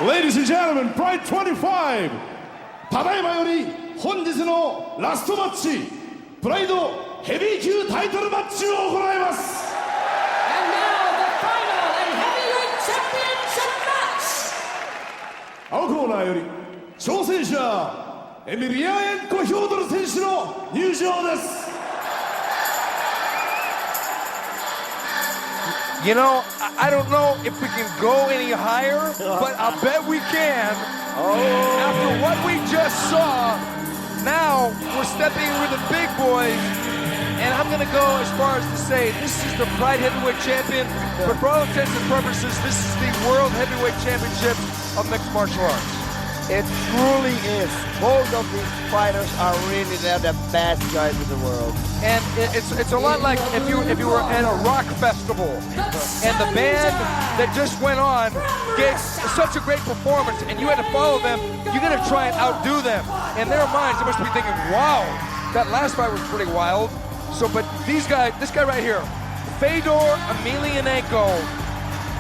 Ladies and gentlemen, Pride 25! ただいまより本日のラストマッチ、プライドヘビー級タイトルマッチを行います。And now the final and heavyweight championship match! 青コーナーより挑戦者エミリア・エンコ・ヒョードル選手の入場です。You know, I don't know if we can go any higher, but I'll bet we can. After what we just saw, now we're stepping with the big boys, and I'm going to go as far as to say this is the Pride Heavyweight Champion, but for all intents and purposes, this is the World Heavyweight Championship of Mixed Martial Arts. It truly is. Both of these fighters are really the best guys in the world. And it's a lot like if you were at a rock festival and the band that just went on gave such a great performance and you had to follow them, you're going to try and outdo them. In their minds, they must be thinking, wow, that last fight was pretty wild. So, but these guys, this guy right here, Fedor Emelianenko,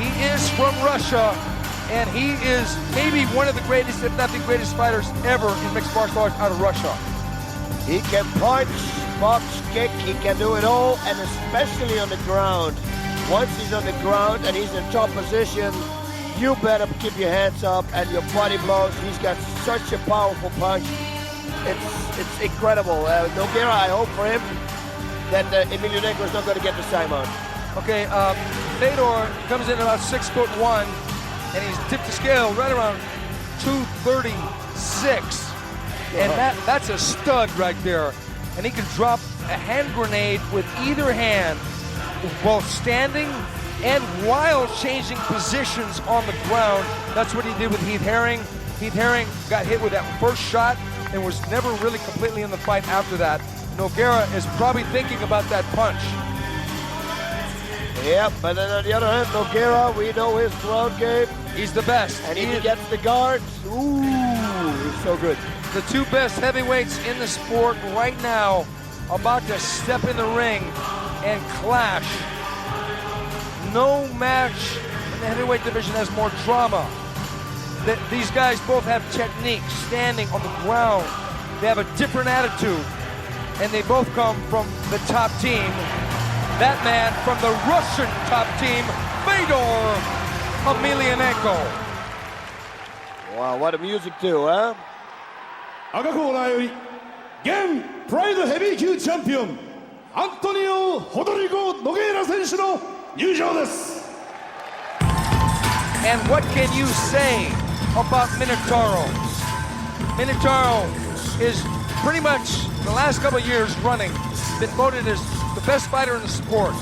he is from Russia. And he is maybe one of the greatest, if not the greatest fighters ever in mixed martial arts out of Russia. He can punch, box, kick, he can do it all, and especially on the ground. Once he's on the ground and he's in top position, you better keep your hands up and your body blows. He's got such a powerful punch. It's incredible. Nogueira, I hope for him that Emelianenko is not going to get the Simon. Okay, Fedor comes in about 6'1". And he's tipped the scale right around 236. And that's a stud right there. And he can drop a hand grenade with either hand while standing and while changing positions on the ground. That's what he did with Heath Herring. Heath Herring got hit with that first shot and was never really completely in the fight after that. Nogueira is probably thinking about that punch. Yep, but then on the other hand, Nogueira, we know his ground game. He's the best. And if he gets the guards, ooh, he's so good. The two best heavyweights in the sport right now about to step in the ring and clash. No match in the heavyweight division has more drama. These guys both have technique, standing on the ground. They have a different attitude. And they both come from the top team. That man from the Russian top team, Fedor Emelianenko. Wow, what a music too, huh? 赤コーナーより現プライドヘビー級チャンピオンアントニオ・ホドリゴ・ノゲイラ選手の入場です。 And what can you say about Minotauro? Minotauro is pretty much the last couple of years running been voted as the best fighter in the sport,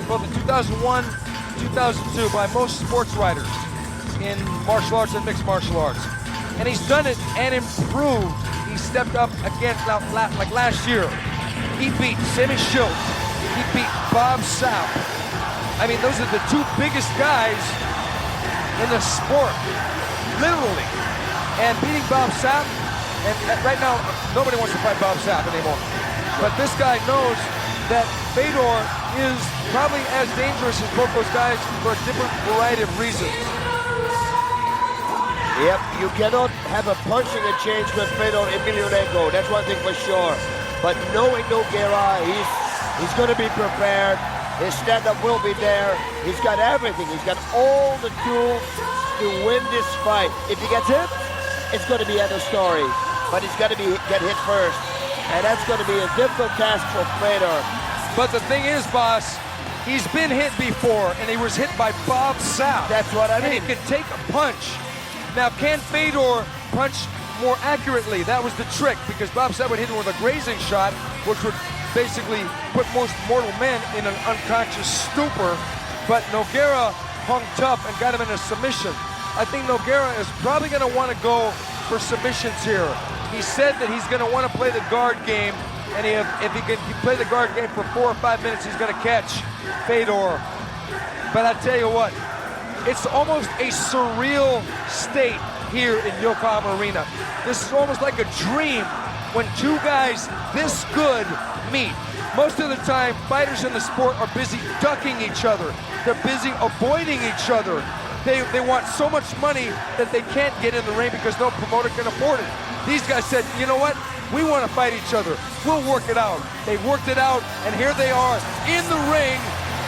both in 2001, 2002 by most sports writers in martial arts and mixed martial arts. And he's done it and improved. He stepped up again like last year. He beat Sammy Schilt. He beat Bob Sapp. I mean, those are the two biggest guys in the sport, literally. And beating Bob Sapp, and right now, nobody wants to fight Bob Sapp anymore. But this guy knows that Fedor is probably as dangerous as both those guys for a different variety of reasons. Yep, you cannot have a punching exchange with Fedor Emelianenko. That's one thing for sure. But knowing Nogueira, he's going to be prepared. His stand-up will be there. He's got everything. He's got all the tools to win this fight. If he gets hit, it's going to be another story. But he's got to get hit first. And that's going to be a difficult task for Fedor. But the thing is, boss, he's been hit before, and he was hit by Bob Sapp. That's what I mean. And he can take a punch. Now, can Fedor punch more accurately? That was the trick, because Bob Sapp would hit him with a grazing shot, which would basically put most mortal men in an unconscious stupor. But Nogueira hung tough and got him in a submission. I think Nogueira is probably going to want to go for submissions here. He said that he's going to want to play the guard game, and if he can play the guard game for 4 or 5 minutes, he's going to catch Fedor. But I tell you what, it's almost a surreal state here in Yokohama Arena. This is almost like a dream when two guys this good meet. Most of the time, fighters in the sport are busy ducking each other. They're busy avoiding each other. they want so much money that they can't get in the ring because no promoter can afford it. These guys said, you know what? We want to fight each other. We'll work it out. They worked it out, and here they are in the ring.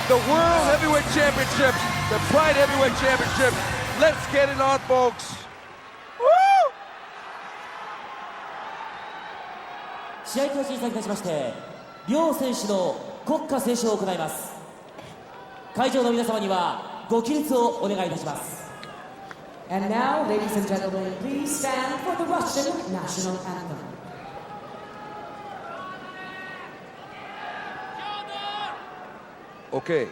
The World Heavyweight Championships, the Pride Heavyweight Championship. Let's get it on, folks. Woo! 試合開始に先立ちまして、両選手の国歌斉唱を行います。会場の皆様にはご起立をお願いいたします。And now, ladies and gentlemen, please stand for the Russian national anthem. Okay.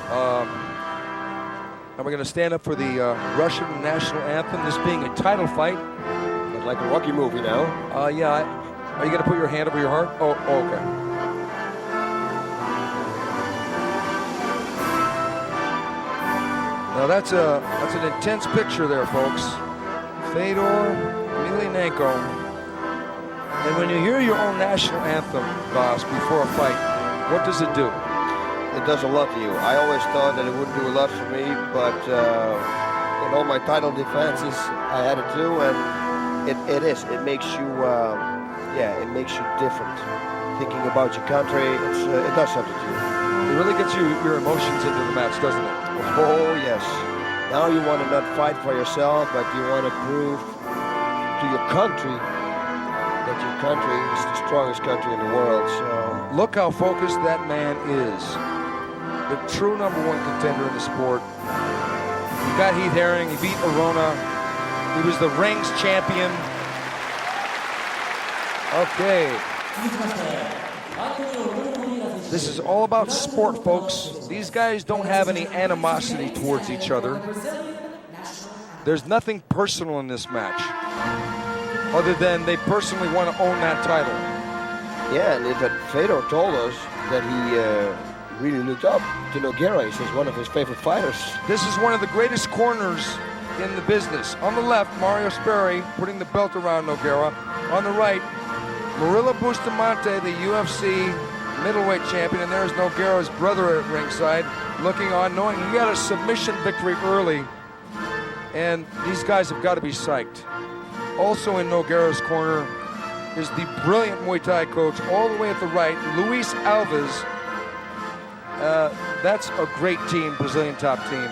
Now we're going to stand up for the Russian national anthem, this being a title fight. It's like a Rocky movie now. Yeah. Are you going to put your hand over your heart? Oh, okay. Now that's an intense picture there, folks. Fedor Emelianenko. And when you hear your own national anthem, boss, before a fight, what does it do? It does a lot to you. I always thought that it wouldn't do a lot for me, but in all my title defenses, I had it too, and it is. It makes you, it makes you different. Thinking about your country, it does something to you. It really gets your emotions into the match, doesn't it? Oh, yes. Now you want to not fight for yourself, but you want to prove to your country that your country is the strongest country in the world. So look how focused that man is. The true #1 contender in the sport. He got Heath Herring, he beat Arona. He was the rings champion. Okay. This is all about sport, folks. These guys don't have any animosity towards each other. There's nothing personal in this match, other than they personally want to own that title. Yeah, and Fedor told us that he really looked up to Nogueira. He says one of his favorite fighters. This is one of the greatest corners in the business. On the left, Mario Sperry putting the belt around Nogueira. On the right, Murilo Bustamante, the UFC middleweight champion, and there's Nogueira's brother at ringside, looking on, knowing he got a submission victory early, and these guys have got to be psyched. Also in Nogueira's corner is the brilliant Muay Thai coach, all the way at the right, Luis Alves. That's a great team, Brazilian top team.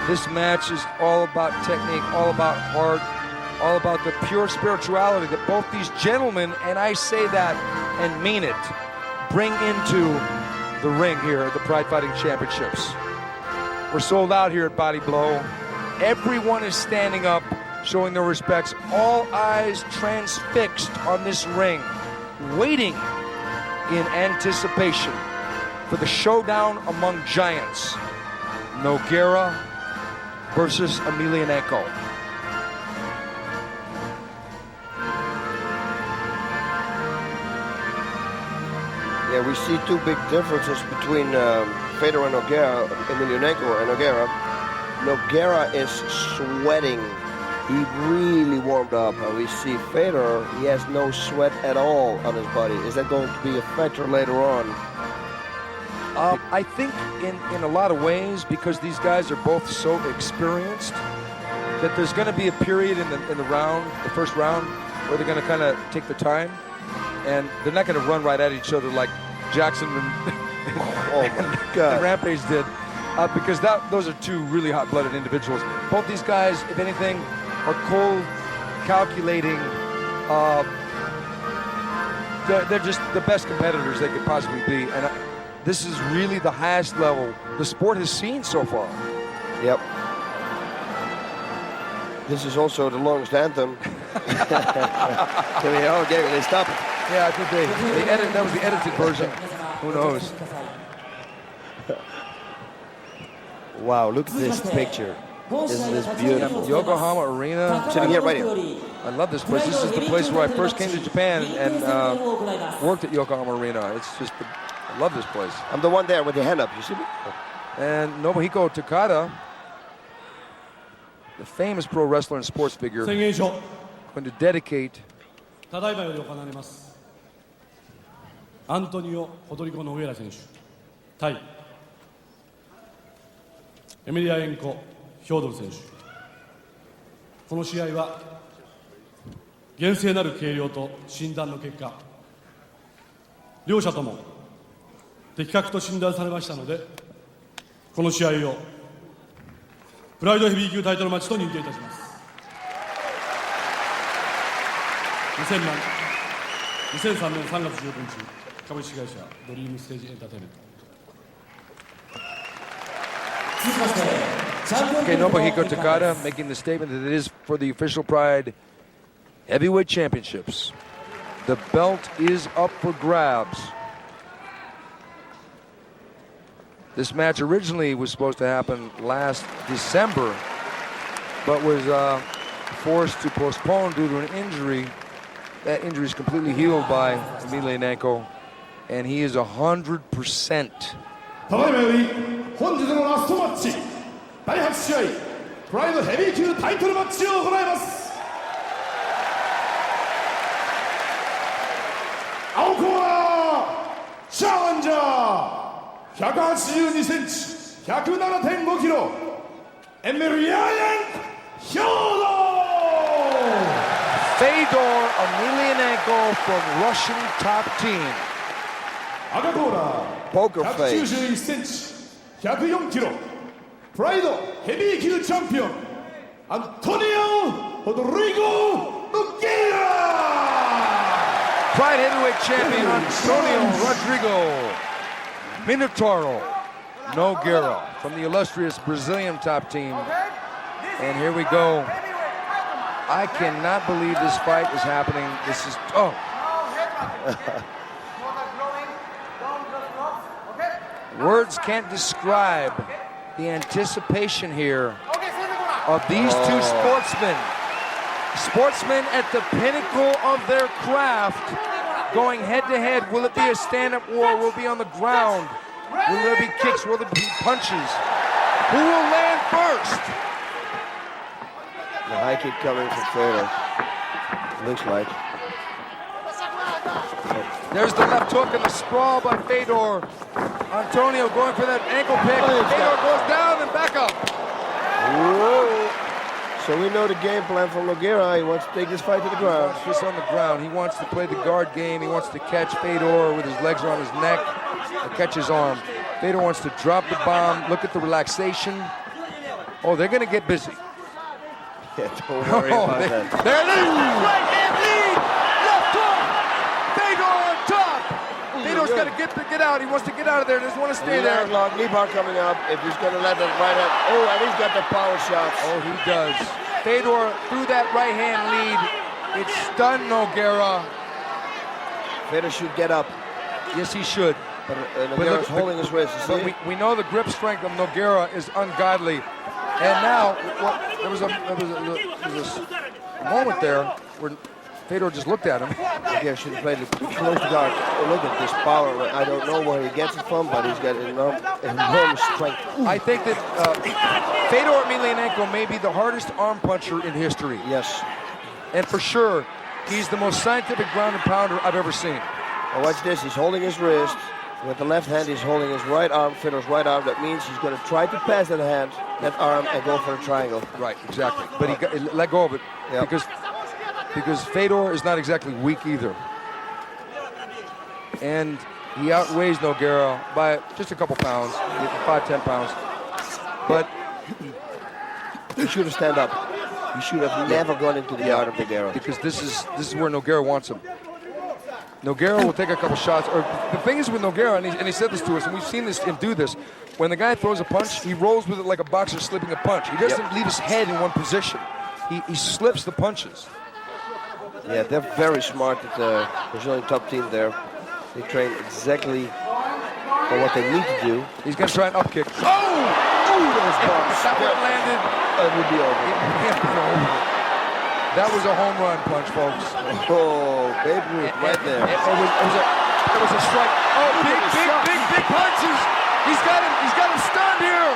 This match is all about technique, all about heart, all about the pure spirituality that both these gentlemen, and I say that and mean it, bring into the ring here at the Pride Fighting Championships. We're sold out here at Body Blow. Everyone is standing up, showing their respects. All eyes transfixed on this ring, waiting in anticipation for the showdown among giants. Nogueira versus Emelianenko. Yeah, we see two big differences between Fedor and Emelianenko and Nogueira. Nogueira is sweating. He really warmed up. And we see Fedor, he has no sweat at all on his body. Is that going to be a factor later on? I think in a lot of ways, because these guys are both so experienced, that there's going to be a period in the round, the first round, where they're going to kind of take their time, and they're not going to run right at each other like Jackson and Rampage did, because those are two really hot-blooded individuals. Both these guys, if anything, are cold, calculating. They're just the best competitors they could possibly be, and this is really the highest level the sport has seen so far. Yep. This is also the longest anthem. Okay, they stop it. Yeah, I think that was the edited version. Who knows? Wow, look at this picture. Isn't this beautiful? Yokohama Arena. Sitting here right here. I love this place. This is the place where I first came to Japan and worked at Yokohama Arena. It's just, I love this place. I'm the one there with the hand up. You see me? And Nobuhiko Takada, the famous pro wrestler and sports figure, going to dedicate アントニオ・ホドリゴ・ノゲラ選手対エメリアエンコ・ヒョードル選手。この試合は厳正なる計量と診断の結果、両者とも的確と診断されましたので、この試合をプライドヘビー級タイトルマッチと認定いたします。2003年3月19日、株式会社ドリームステージエンターテイメント。 Okay, Nobuhiko Takada making the statement that it is for the official Pride Heavyweight Championships. The belt is up for grabs. This match originally was supposed to happen last December, but was forced to postpone due to an injury. That injury is completely healed by Emelianenko, and he is 100%. ただいまより本日のラストマッチ第8試合プライドヘビー級タイトルマッチを行います。青コーナーチャレンジャー182センチ 107.5 キロエメリアエンヒョード Fedor Emelianenko from Russian top team. 赤コーナー Poker face. 191センチ104キロプライドヘビー級チャンピオンアントニオ・ホドリゴ・ノゲイラ Pride Heavyweight Champion Antonio Rodrigo Minotauro Nogueira from the illustrious Brazilian top team. And here we go. I cannot believe this fight is happening. This is, oh. Words can't describe the anticipation here of these two sportsmen. Sportsmen at the pinnacle of their craft, going head to head. Will it be a stand-up war? Will it be on the ground? Will there be kicks? Will there be punches? Who will land first? The high kick coming from Fedor. Looks like. There's the left hook and the sprawl by Fedor. Antonio going for that ankle pick. Fedor goes down and back up. Whoa. So we know the game plan from Nogueira. He wants to take this fight to the ground. Just on the ground. He wants to play the guard game. He wants to catch Fedor with his legs around his neck and catch his arm. Fedor wants to drop the bomb. Look at the relaxation. Oh, they're going to get busy. Yeah, don't worry about that. There it is! Right hand lead! Left hook! Fedor on top! Fedor's got to get out. He wants to get out of there. Doesn't want to stay there. Long knee bar coming up. If he's going to let that right hand. Oh, and he's got the power shots. Oh, he does. Fedor through that right hand lead. It stunned Nogueira. Fedor should get up. Yes, he should. But Nogueira's holding his wrist. But we know the grip strength of Nogueira is ungodly. And now, there was a moment there where Fedor just looked at him. Nogueira should have played it close to guard. Oh, look at this power. I don't know where he gets it from, but he's got enormous strength. I think that Fedor Emelianenko may be the hardest arm puncher in history. Yes. And for sure, he's the most scientific ground and pounder I've ever seen. Now watch this. He's holding his wrist. With the left hand, he's holding his right arm, Fedor's right arm. That means he's going to try to pass that hand, that arm, and go for a triangle. Right, exactly. But he let go of it because Fedor is not exactly weak either. And he outweighs Nogueira by just a couple pounds, 5-10 pounds. But he should have stand up. He should have never gone into the guard of Nogueira. Because this is where Nogueira wants him. Nogueira will take a couple shots. Or the thing is with Nogueira, and he said this to us, and we've seen him do this. When the guy throws a punch, he rolls with it like a boxer slipping a punch. He doesn't leave his head in one position. He slips the punches. Yeah, they're very smart at the Brazilian top team there. They train exactly for what they need to do. He's going to try an up kick. Oh! Ooh, those bombs. If that would have landed, it would be over. That was a home run punch, folks. Oh, Babe Ruth right there. It was a strike. Oh, big punches. He's got him stunned here.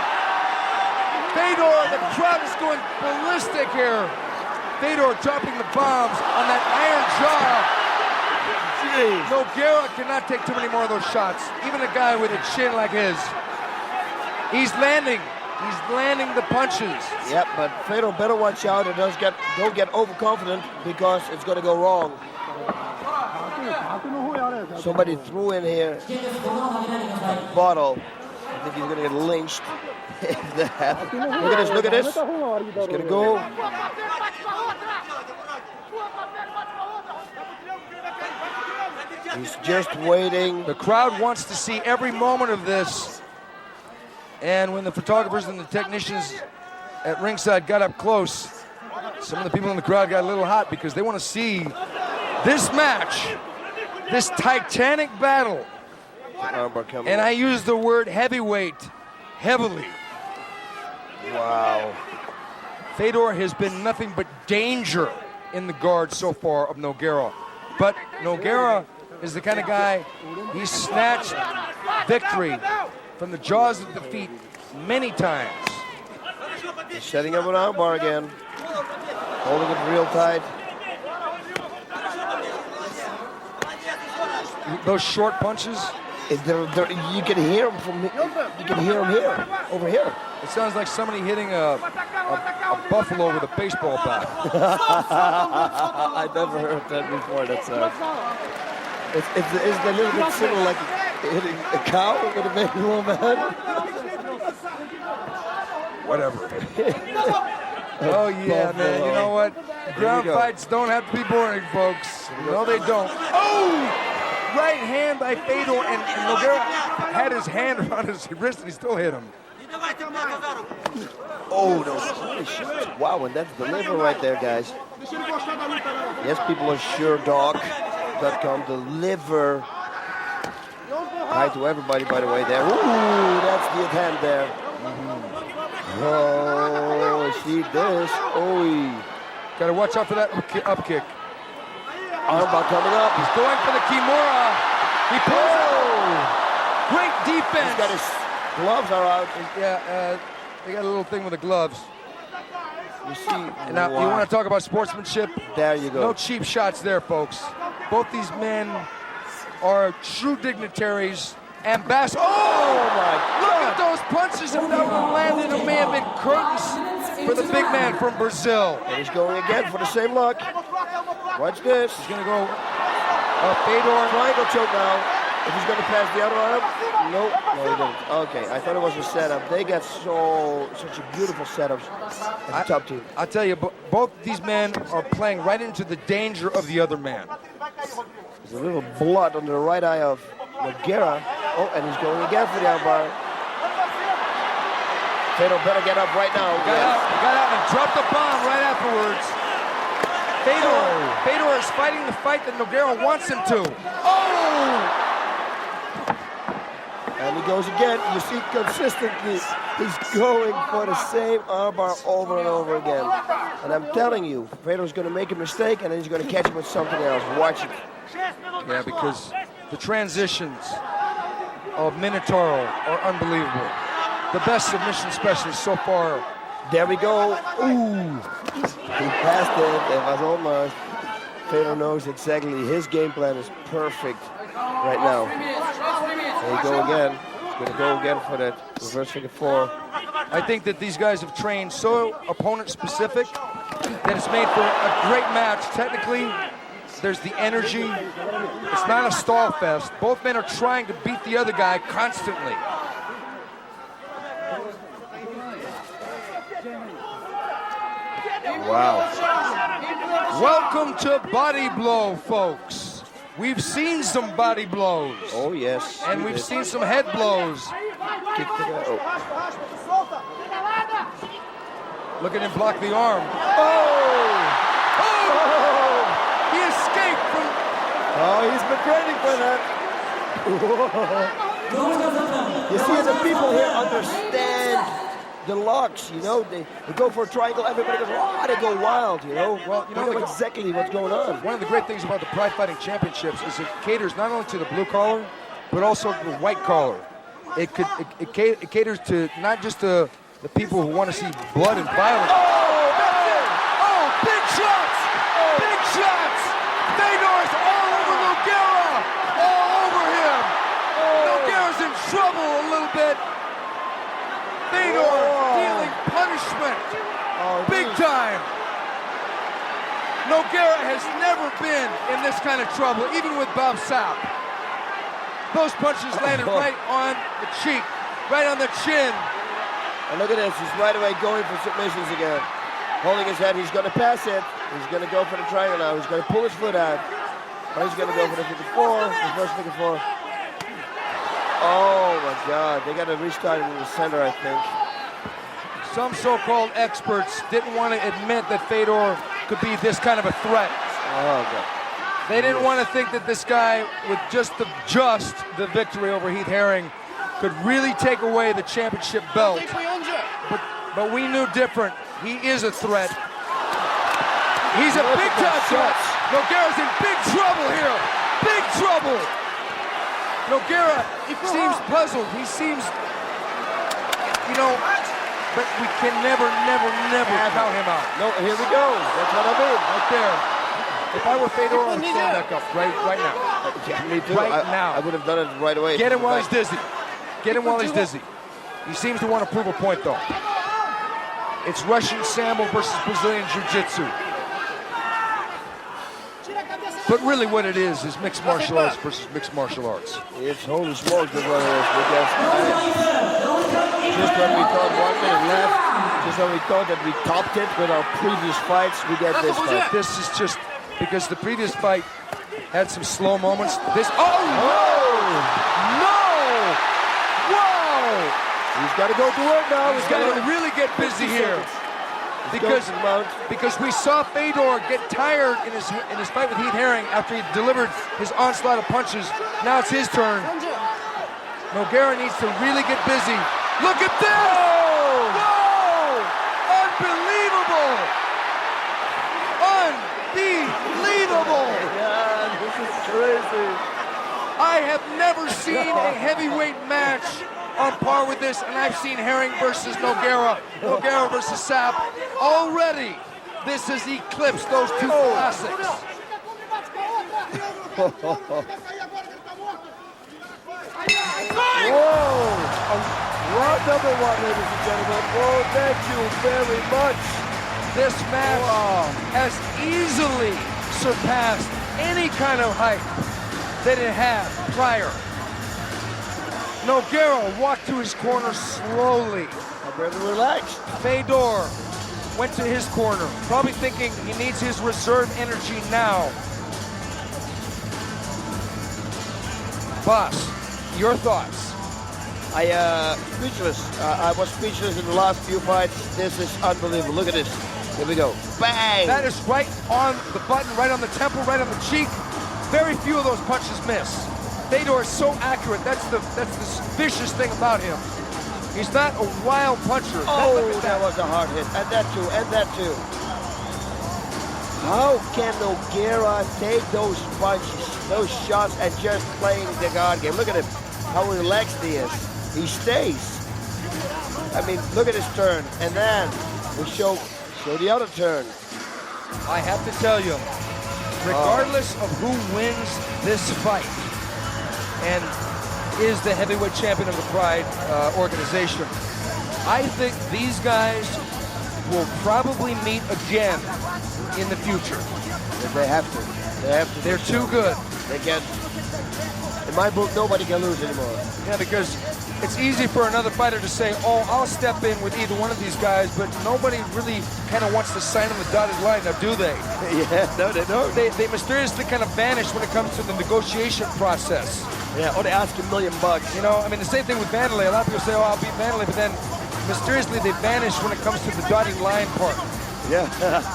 Fedor, the crowd is going ballistic here. Fedor dropping the bombs on that iron jaw. Jeez. Nogueira cannot take too many more of those shots. Even a guy with a chin like his. He's landing. He's landing the punches. Yep, but Fedor better watch out and don't get overconfident because it's going to go wrong. Somebody threw in here a bottle. I think he's going to get lynched. Look at this, look at this. He's going to go. He's just waiting. The crowd wants to see every moment of this. And when the photographers and the technicians at ringside got up close, some of the people in the crowd got a little hot because they want to see this match, this titanic battle. And I use the word heavyweight heavily. Wow. Fedor has been nothing but danger in the guard so far of Nogueira. But Nogueira is the kind of guy, he snatched victory from the jaws of defeat many times. He's setting up an armbar again. Holding it real tight. Those short punches. You can hear him from. You can hear him here, over here. It sounds like somebody hitting a buffalo with a baseball bat. I've never heard that before. That sound. It's a little bit similar, like hitting a cow with a big little man. Whatever. Oh yeah, man. You know what? Ground fights don't have to be boring, folks. No, they don't. Oh! Right hand by Fedor, and Nogueira had his hand around his wrist, and he still hit him. Oh, no. Holy shit. Wow, and that's the liver right there, guys. Yes, people are SureDog.com. The liver. Hi to everybody, by the way, there. Ooh, that's the hand there. Oh, see this. Oh, Got to watch out for that up kick. Armbar coming up. He's going for the Kimura. He pulls out. Great defense. He's got his gloves are out. Yeah, they got a little thing with the gloves. You see. Now, you want to talk about sportsmanship? There you go. No cheap shots there, folks. Both these men are true dignitaries. Ambassadors. Oh, my God. Look at those punches. If that would have landed, it may have been curtains for the big man from Brazil. And he's going again for the same luck. Watch this. He's going to go Fedor. Triangle choke now. If he's going to pass the other arm. Nope. No, he didn't. Okay, I thought it was a setup. They got such a beautiful setups at the top team. I tell you, both these men are playing right into the danger of the other man. There's a little blood under the right eye of Nogueira. Oh, and he's going again for the armbar. Fedor better get up right now. Got out and dropped the bomb right afterwards. Fedor is fighting the fight that Nogueira wants him to. Oh! And he goes again. You see consistently, he's going for the same armbar over and over again. And I'm telling you, Fedor's going to make a mistake and then he's going to catch him with something else. Watch it. Yeah, because the transitions of Minotauro are unbelievable. The best submission specialist so far. There we go. Ooh. He passed it. It was almost. Fedor knows exactly. His game plan is perfect right now. There you go again. He's going to go again for that reverse figure four. I think that these guys have trained so opponent-specific that it's made for a great match. Technically, there's the energy. It's not a stall fest. Both men are trying to beat the other guy constantly. Wow. Welcome to Body Blow, folks. We've seen some body blows. Oh, yes. And we've seen some head blows. Kick to the, oh. Look at him block the arm. Oh! Oh! He escaped from... Oh, he's been training for that. You see, the people here understand the locks, you know. They go for a triangle, everybody goes, oh, they go wild, you know. Well, you know exactly what's going on. One of the great things about the Pride Fighting Championships is it caters not only to the blue collar, but also the white collar. It caters to not just the people who want to see blood and violence. Oh, that's it! Oh, big shots! Big shots! Fedor's all over Nogueira! bit. Fedor dealing punishment. Big time. Nogueira has never been in this kind of trouble, even with Bob Sapp. Those punches landed right on the cheek, right on the chin. And look at this, he's right away going for submissions again. Holding his head, he's gonna pass it. He's gonna go for the triangle now. He's gonna pull his foot out. Or he's gonna go for the 54, his first 54. Oh my God, they gotta restart him in the center, I think. Some so-called experts didn't want to admit that Fedor could be this kind of a threat. Oh God. They didn't want to think that this guy, with just the victory over Heath Herring, could really take away the championship belt. But we knew different. He is a threat. He's a big-time threat. Nogueira's in big trouble here. Big trouble. Nogueira seems puzzled. He seems, but we can never count him out. No, here we go. That's what I mean. Right there. If I were Fedor, I'd stand back up right now. Yeah, me too. Right now. I would have done it right away. Get him while he's dizzy. Get him while he's dizzy. He seems to want to prove a point, though. It's Russian Sambo versus Brazilian Jiu-Jitsu. But really what it is mixed martial arts versus mixed martial arts. It's holy smokes, that's what it is. Just when we thought 1 minute left, just when we thought that we topped it with our previous fights, we get this fight. This is just because the previous fight had some slow moments. This, no! Whoa! He's got to go to work now. He's got to really get busy here. Because we saw Fedor get tired in his fight with Heath Herring after he delivered his onslaught of punches. Now it's his turn. Nogueira needs to really get busy. Look at this! Whoa! Unbelievable! Unbelievable! Yeah, this is crazy. I have never seen a heavyweight match on par with this, and I've seen Herring versus Nogueira, Nogueira versus Sapp. Already, this has eclipsed those two classics. Whoa! Round number 1, ladies and gentlemen. Oh, thank you very much. This match has easily surpassed any kind of hype that it had prior. Nogueira walked to his corner slowly. I'm very relaxed. Fedor went to his corner, probably thinking he needs his reserve energy now. Boss, your thoughts? Speechless. I was speechless in the last few fights. This is unbelievable. Look at this. Here we go. Bang! That is right on the button, right on the temple, right on the cheek. Very few of those punches miss. Fedor is so accurate. That's the vicious thing about him. He's not a wild puncher. Oh, that was a hard hit. And that too, and that too. How can Nogueira take those punches, those shots, and just playing the guard game? Look at him, how relaxed he is. He stays. I mean, look at his turn. And then we show the other turn. I have to tell you, regardless of who wins this fight and is the heavyweight champion of the Pride organization, I think these guys will probably meet again in the future. They have to. They have to. They're too good. They can't. In my book, nobody can lose anymore. Yeah, because it's easy for another fighter to say, oh, I'll step in with either one of these guys, but nobody really kind of wants to sign on the dotted line now, do they? Yeah, no, they don't. They mysteriously kind of vanish when it comes to the negotiation process. Yeah, or they ask $1 million. You know, I mean, the same thing with Vanderlei. A lot of people say, oh, I'll beat Vanderlei, but then mysteriously they vanish when it comes to the dotted line part. Yeah.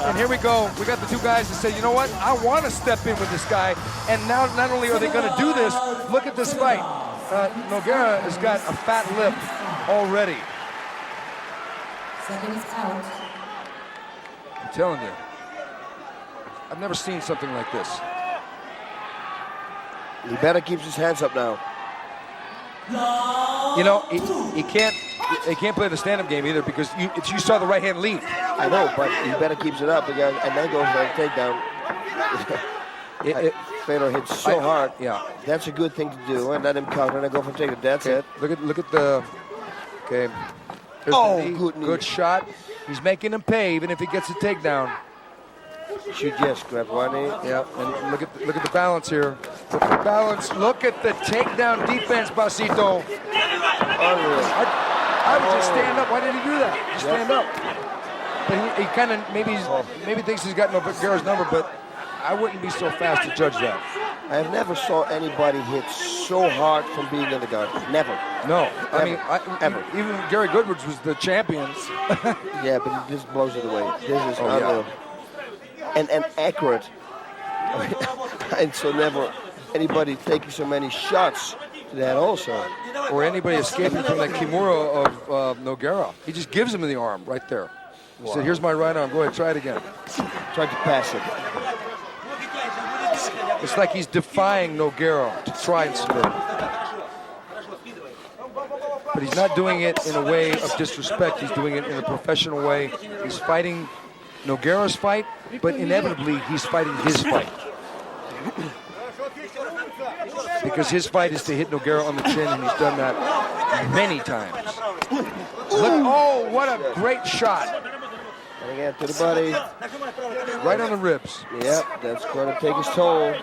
And here we go. We got the two guys that say, you know what? I want to step in with this guy. And now not only are they going to do this, look at this fight. Nogueira has got a fat lip already. Seconds out. I'm telling you, I've never seen something like this. He better keep his hands up now. You know, he can't play the stand-up game either because you saw the right hand lead. I know, but he better keep it up because, and then goes for a takedown. Fedor hits so hard. Yeah. That's a good thing to do, and let him counter and go for takedown. That's it. Look at the. Okay. Here's the knee. Good knee. Good shot. He's making him pay, even if he gets a takedown. Should just grab one knee. Yeah, and look at the balance here. Look at the balance. Look at the takedown defense, Basito. Unreal. I would just stand up. Why did he do that? Just stand up. But he kind of maybe thinks he's got Nogueira's number, but I wouldn't be so fast to judge that. I have never saw anybody hit so hard from being in the guard. Never. No, I mean, ever. Even Gary Goodridge was the champions. Yeah, but he just blows it away. This is unreal. And accurate. And so never anybody taking so many shots to that also. Or anybody escaping from that Kimura of Nogueira. He just gives him in the arm right there. He said, here's my right arm. Go ahead, try it again. Tried to pass it. It's like he's defying Nogueira to try and submit. But he's not doing it in a way of disrespect. He's doing it in a professional way. He's fighting Nogueira's fight, but inevitably he's fighting his fight. Because his fight is to hit Nogueira on the chin, and he's done that many times. Oh, what a great shot. And again to the body. Right on the ribs. Yep, that's going to take his toll.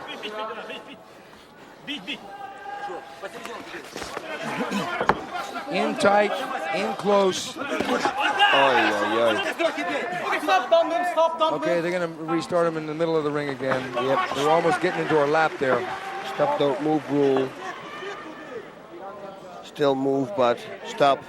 In tight, in close. Okay, they're going to restart him in the middle of the ring again. Yep, they're almost getting into our lap there. Stop, don't move rule. Still move, but stop.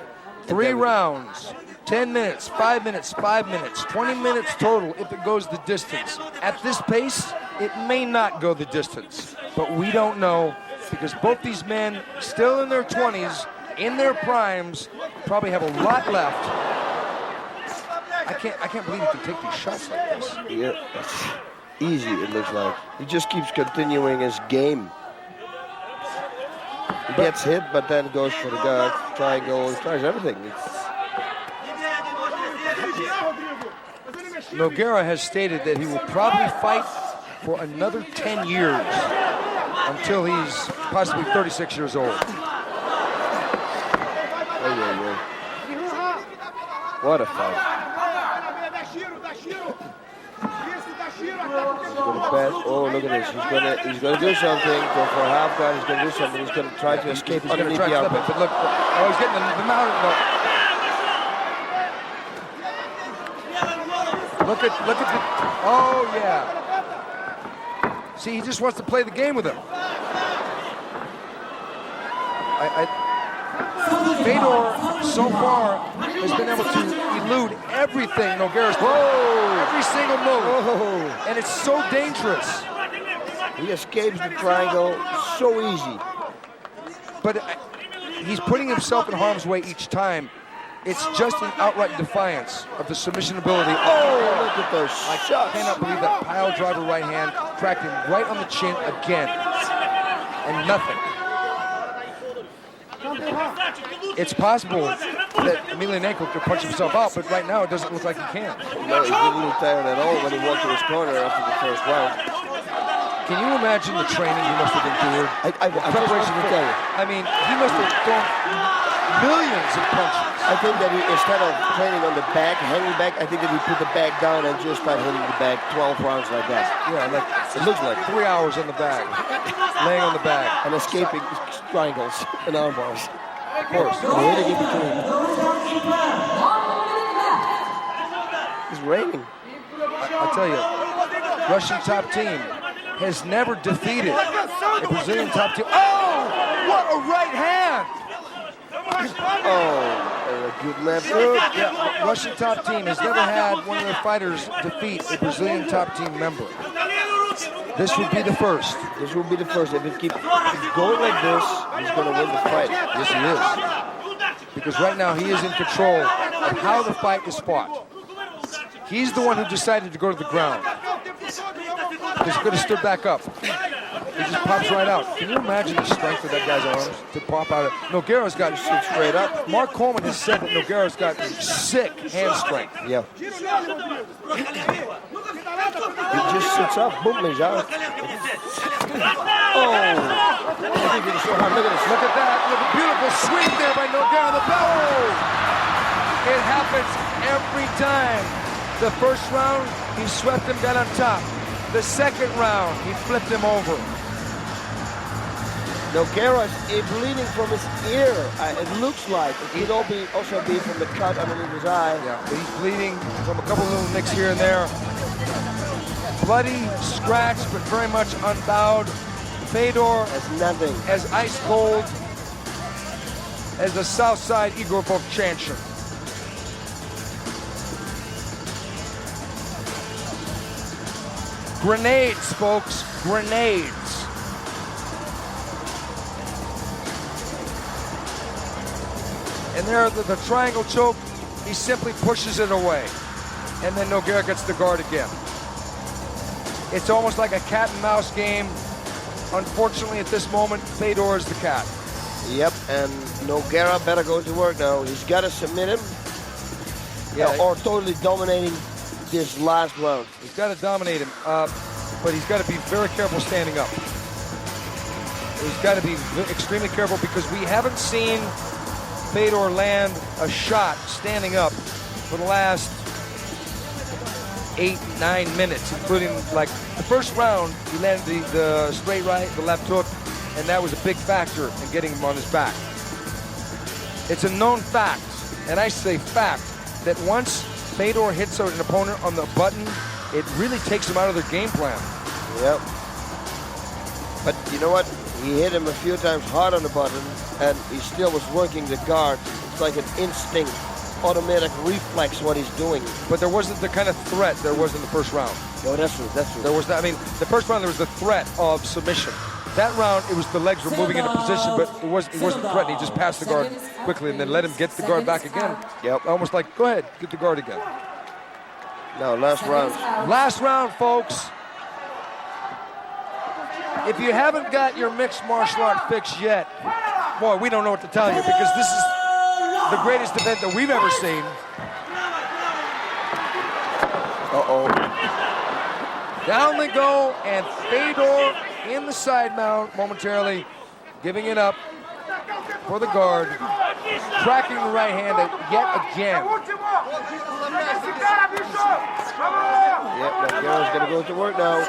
3 rounds. 10 minutes, 5 minutes, 5 minutes, 20 minutes total if it goes the distance. At this pace, it may not go the distance, but we don't know because both these men, still in their 20s, in their primes, probably have a lot left. I can't believe he can take these shots like this. Yeah, that's easy, it looks like. He just keeps continuing his game. He gets hit, but then goes for the guard, triangle, he tries everything. Nogueira has stated that he will probably fight for another 10 years until he's possibly 36 years old. What a fight. Oh, look at this. He's gonna do something. Go for a half guard. He's gonna do something. He's gonna try to escape. He's gonna try to slip it, but look, he's getting the mount. Look at the, oh yeah. See, he just wants to play the game with him. Fedor so far has been able to elude everything Nogueira's every single move. And it's so dangerous. He escapes the triangle so easy. But he's putting himself in harm's way each time. It's just an outright defiance of the submission ability. Oh, look at those shots. I cannot believe that pile driver right hand cracked him right on the chin again. And nothing. It's possible that Emelianenko could punch himself out, but right now it doesn't look like he can. No, he didn't look tired at all when he walked to his corner after the first round. Can you imagine the training he must have endured? I preparation to tell you. I mean, he must have thrown millions of punches. I think that he, instead of training on the back, hanging back, I think that he put the back down and just started hitting the back 12 rounds like that. Yeah, like, it looks like 3 hours on the back, laying on the back. And escaping triangles and arm bars. Of course. Hitting in between. It's raining. I tell you, Russian top team has never defeated a Brazilian top team. Oh, what a right hand! Oh, a good left hook. Yeah, Russian top team has never had one of their fighters defeat a Brazilian top team member. This would be the first. This will be the first. If it keeps going like this, he's going to win the fight. Yes, he is. Because right now he is in control of how the fight is fought. He's the one who decided to go to the ground. Because he could have stood back up. He just pops right out. Can you imagine the strength of that guy's arms to pop out? Nogueira's got straight up. Mark Coleman has said that Nogueira's got sick hand strength. Yeah. He just sits up, boom, he's out. Oh! Look at this. Look at that. Look at beautiful swing there by Nogueira. The bell. It happens every time. The first round, he swept him, got on top. The second round, he flipped him over. Nogueira is bleeding from his ear. It looks like it could also be from the cut underneath his eye. Yeah, but he's bleeding from a couple little nicks here and there. Bloody, scratched, but very much unbowed. Fedor That's nothing. as ice cold as the Southside Igor Vovchanchin. Grenades, folks, grenades. And there, the triangle choke, he simply pushes it away. And then Nogueira gets the guard again. It's almost like a cat and mouse game. Unfortunately, at this moment, Fedor is the cat. Yep, and Nogueira better go to work now. He's got to submit him. Yeah, Or totally dominating this last round. He's got to dominate him, but he's got to be very careful standing up. He's got to be extremely careful because we haven't seen Fedor land a shot standing up for the last 8-9 minutes, including like the first round, he landed the straight right, the left hook, and that was a big factor in getting him on his back. It's a known fact, and I say fact, that once Fedor hits an opponent on the button, it really takes him out of their game plan. Yep. But you know what? He hit him a few times hard on the button, and he still was working the guard. It's like an instinct, automatic reflex what he's doing. But there wasn't the kind of threat there was in the first round. No, that's true. That's true. There was, I mean, the first round there was the threat of submission. That round, it was the legs were moving into position, but it wasn't threatening. He just passed the guard quickly and then let him get the guard back again. Yep. Almost like, go ahead, get the guard again. Now, last round. Last round, folks. If you haven't got your mixed martial art fix yet, boy, we don't know what to tell you because this is the greatest event that we've ever seen. Uh-oh. Down they go, and Fedor in the side mount momentarily, giving it up for the guard, cracking the right hand yet again. Yep, Nogueira's going to go to work now.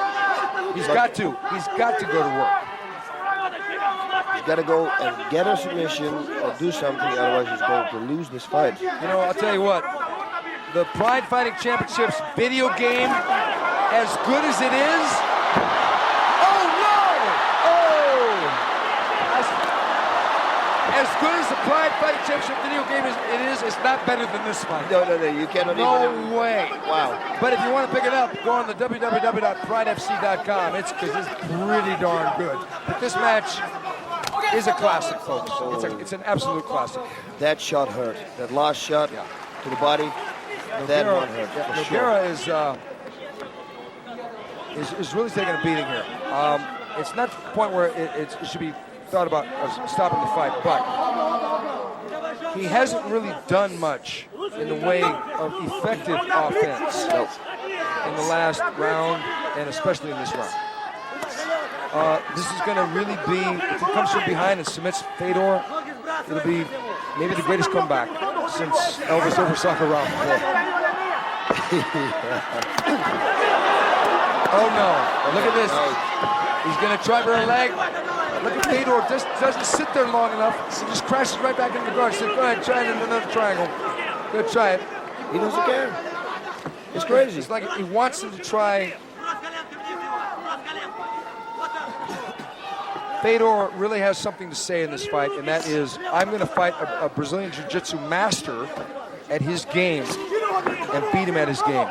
He's got to go to work. He's got to go and get a submission or do something, otherwise he's going to lose this fight. You know, I'll tell you what, the Pride Fighting Championships video game, as good as it is, oh no! Oh! As good as the Pride Fighting Championship video game is, it's not better than this fight. No, you cannot even. No way. Wow. But if you want to pick it up, go on the www.pridefc.com. It's pretty darn good. But this match is a classic, folks. It's an absolute classic. That shot hurt. That last shot to the body, that one hurt. For sure. Nogueira is really taking a beating here. It's not the point where it should be thought about stopping the fight, but he hasn't really done much in the way of effective offense in the last round, and especially in this round. This is going to really be, if he comes from behind and submits Fedor, it'll be maybe the greatest comeback since Elvis oversaw round 4. Oh no, look at this. He's going to try for a leg. Look at Fedor, just doesn't sit there long enough. He just crashes right back into the guard. So go ahead, try it in another triangle. Go try it. He doesn't care. It's crazy. It's like he wants him to try. Fedor really has something to say in this fight, and that is, I'm going to fight a Brazilian Jiu-Jitsu master at his game and beat him at his game.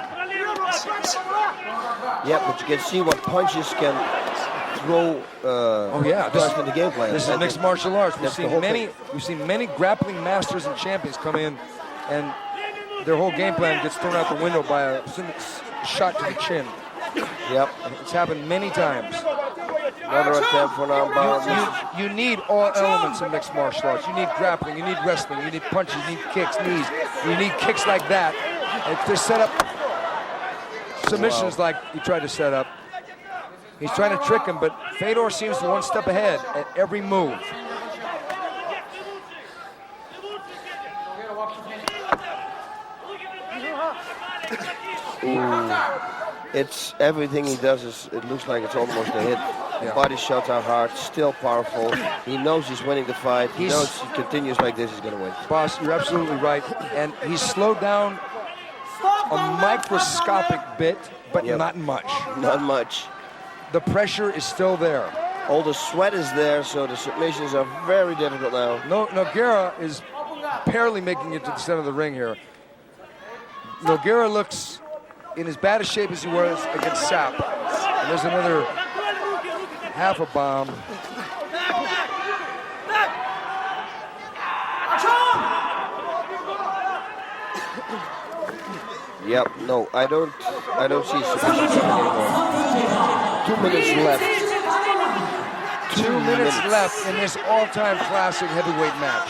Yeah, but you can see what punches can throw this in the game plan. This is mixed martial arts. We've thing. seen many grappling masters and champions come in, and their whole game plan gets thrown out the window by a shot to the chin. Yep. It's happened many times. Another attempt for an armbar. You need all elements of mixed martial arts. You need grappling, you need wrestling, you need punches, you need kicks, knees. You need kicks like that. And to set up submissions like he tried to set up. He's trying to trick him, but Fedor seems one step ahead at every move. It's everything he does is, it looks like it's almost a hit. The body shots are hard, still powerful. He knows he's winning the fight. He knows if he continues like this, he's going to win. Boss, you're absolutely right. And he's slowed down a microscopic bit, but not much. Not much. The pressure is still there. All the sweat is there, so the submissions are very difficult now. Nogueira is barely making it to the center of the ring here. Nogueira looks in as bad a shape as he was against Sapp. And there's another half a bomb. Yep, no, I don't see submissions anymore. 2 minutes left. 2 minutes left in this all-time classic heavyweight match.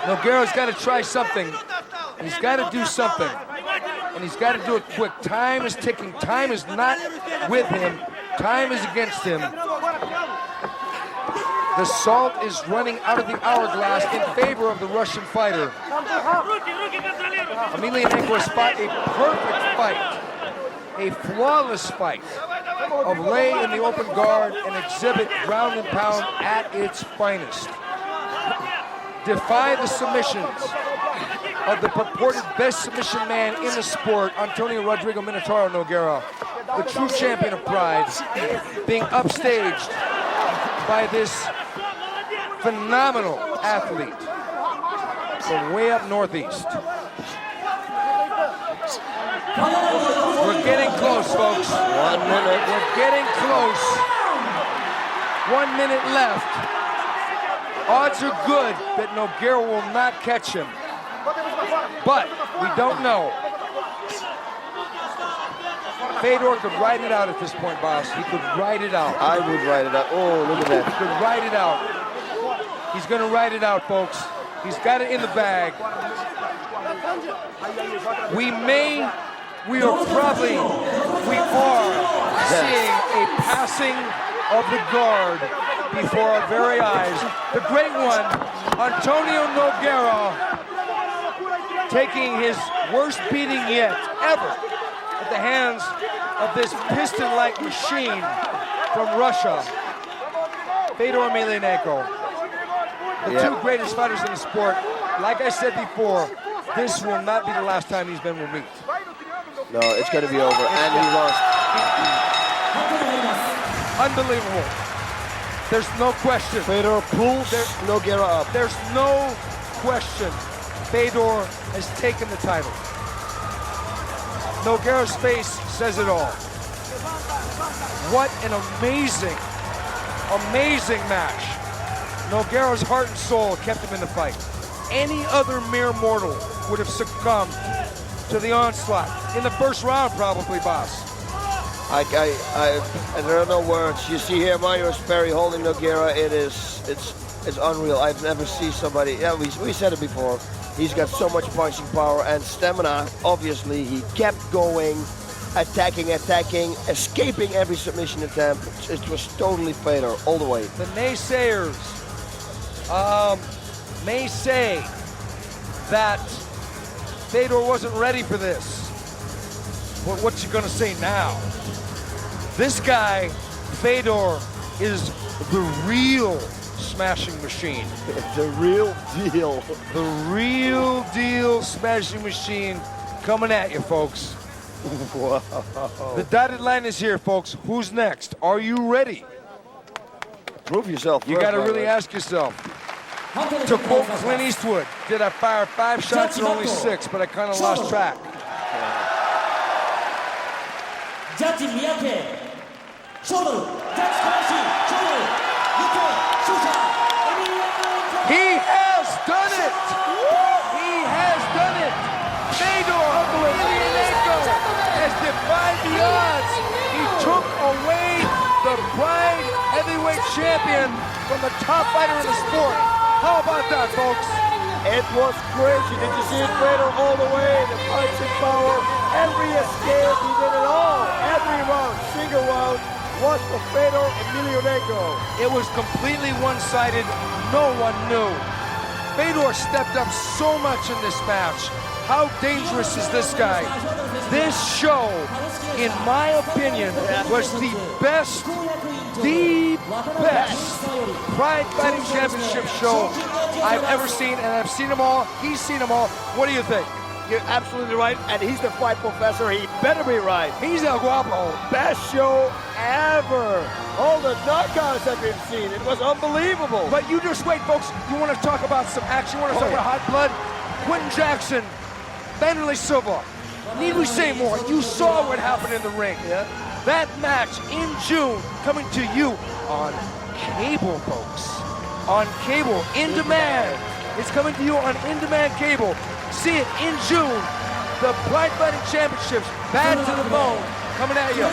Nogueira's got to try something. He's got to do something. And he's got to do it quick. Time is ticking. Time is not with him. Time is against him. The salt is running out of the hourglass in favor of the Russian fighter. Emelianenko has fought a perfect fight, a flawless fight of lay in the open guard and exhibit ground and pound at its finest. Defy the submissions of the purported best submission man in the sport, Antonio Rodrigo Minotauro Nogueira, the true champion of Pride, being upstaged by this phenomenal athlete from way up northeast. We're getting close, folks. 1 minute. We're getting close. 1 minute left. Odds are good that Nogueira will not catch him. But we don't know. Fedor could ride it out at this point, boss. He could ride it out. I would ride it out. Oh, look at that. He could ride it out. He's going to ride it out, folks. He's got it in the bag. We are seeing a passing of the guard before our very eyes. The great one, Antonio Nogueira, taking his worst beating yet, ever, at the hands of this piston-like machine from Russia, Fedor Emelianenko. The two greatest fighters in the sport. Like I said before, this will not be the last time these men will meet. No, it's going to be over, and he lost. Unbelievable. There's no question. Fedor pulls Nogueira up. There's no question. Fedor has taken the title. Nogueira's face says it all. What an amazing, amazing match. Nogueira's heart and soul kept him in the fight. Any other mere mortal would have succumbed to the onslaught in the first round, probably, boss. There are no words. You see here Mario Sperry holding Nogueira. It's unreal. I've never seen somebody. Yeah, we said it before. He's got so much punching power and stamina. Obviously, he kept going, attacking, escaping every submission attempt. It was totally Fedor all the way. The naysayers may say that Fedor wasn't ready for this. But what you gonna say now? This guy, Fedor, is the real smashing machine. The real deal. The real deal smashing machine coming at you, folks. Wow. The dotted line is here, folks. Who's next? Are you ready? Prove yourself. You got to really ask yourself. To quote Clint Eastwood, did I fire 5 shots or only 6? But I kind of lost track. Judge Miyake, shoulder, judge Kobashi, shoulder, He has done it! He has done it! Fedor Emelianenko has defied the odds. He took away the Pride Heavyweight Champion from the top fighter in the sport. How about that, folks? It was crazy. Did you see it, Fedor, all the way? The punching power, every escape, he did it all. Every round, single round, was for Fedor Emelianenko. It was completely one-sided. No one knew. Fedor stepped up so much in this match. How dangerous is this guy? This show, in my opinion, was the best Pride Fighting Championship show I've ever seen, and I've seen them all. He's seen them all. What do you think? You're absolutely right, and he's the fight professor. He better be right. He's El Guapo. Best show ever. All the knockouts have been seen. It was unbelievable. But you just wait, folks. You want to talk about some action? You want to talk about hot blood? Quentin Jackson, Vanderlei Silva. Need we say more? You saw what happened in the ring. Yeah. That match in June, coming to you on cable, folks. On cable, in demand. It's coming to you on in-demand cable. See it in June. The Pride Fighting Championships, bad to the bone, coming at you.